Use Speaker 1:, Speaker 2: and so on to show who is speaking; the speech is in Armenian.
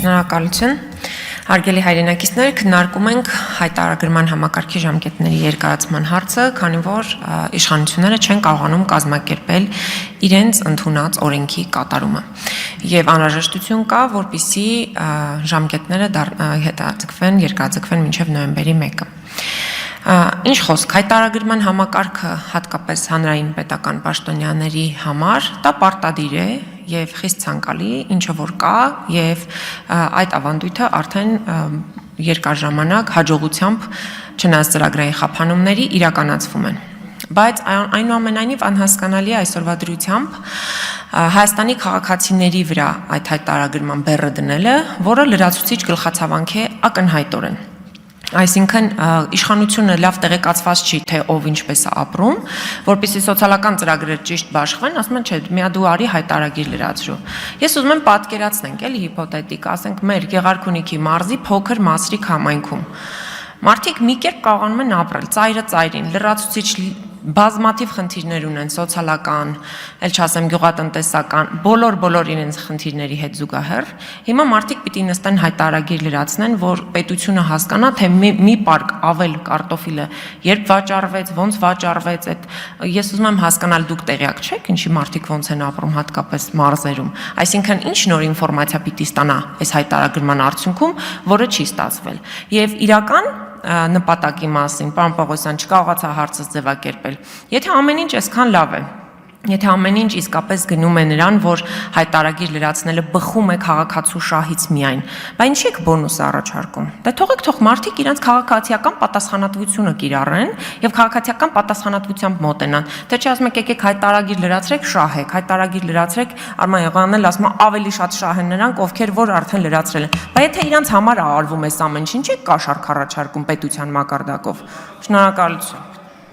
Speaker 1: Շնորհակալություն։ Հարգելի հայրենակիցներ, քննարկում ենք հայտարարագրման համակարգի ժամկետների երկարացման հարցը, քանի որ իշխանությունները չեն կարողանում կազմակերպել իրենց ընդունած օրենքի կատարումը։ Եվ անհրաժեշտություն կա, որպեսզի ժամկետները երկարաձգվեն մինչև նոյեմբերի 1-ը։ Ինչ խոսք, հայտարարագրման համակարգը հատկապես հանրային պետական պաշտոնյաների համար դա պարտադիր է եւ խիստ ցանկալի, ինչը որ կա եւ այդ ավանդույթը արդեն երկար ժամանակ հաջողությամբ չնայած ծրագրային խափանումների իրականացվում են։ Բայց այնուամենայնիվ անհասկանալի է այսօրվա դրությամբ Հայաստանի քաղաքացիների վրա այդ հայտարարագրման բեռը դնելը, որը լրացուցիչ գլխացավանք է ակնհայտորեն։ Այսինքն իշխանությունը լավ տեղեկացված չի, թե ով ինչպես է ապրում, որպեսզի սոցիալական ծրագրեր ճիշտ բաշխվեն, ասում են, չէ, միա դու արի հայտարարագիր լրացրու։ Ես ուզում եմ պատկերացնենք, էլի հիպոթետիկ, ասենք մեր Գեղարքունիքի մարզի փոքր Մասրիկ համայնքում։ Մարդիկ մի կերպ կարողանում են ապրել, ծայրը ծայրին, լրացուցիչ բազմաթիվ խնդիրներ ունեն, սոցիալական, էլ չասեմ գյուղատնտեսական, բոլոր իրենց խնդիրների հետ զուգահեռ։ Հիմա մարդիկ պիտի նստեն հայտարարագիր լրացնեն, որ պետությունը հասկանա, թե մի պարկ ավել կարտոֆիլը երբ վաճառվեց, ոնց վաճառվեց, ես ուզում եմ հասկանալ դուք տեղյակ չեք, ինչի մարդիկ ոնց են ապրում, հատկապես մարզերում։ Այսինքն ինչ նոր ինֆորմացիա պիտի ստանա այս հայտարարագրման արդյունքում, որը չի ստացվել։ Եվ իրական նպատակի մասին, պարոն Պողոսյան, չկարողացա հարցս ձևակերպել։ Եթե ամեն ինչ այսքան լավ է, եթե ամեն ինչ իսկապես գնում է նրան, որ հայտարարագիր լրացնելը բխում է քաղաքացու շահից միայն, բայց ինչի՞ եք բոնուս առաջարկում։ Դե թող մարդիկ իրենց քաղաքացիական պատասխանատվությունը կիրառեն եւ քաղաքացիական պատասխանատվությամբ մոտենան։ Թե չի ասում եք եկեք հայտարարագիր լրացրեք, շահեք, հայտարարագիր լրացրեք, Արման Եղանյանն էլ ասում է ավելի շատ շահ են նրանք, ովքեր որ արդեն լրացրել են։ Բայց եթե իրանց համար արվում է ամեն ինչ, ինչի՞ եք կաշառք առաջարկում պետության մակարդակով։ Շնորհակալություն։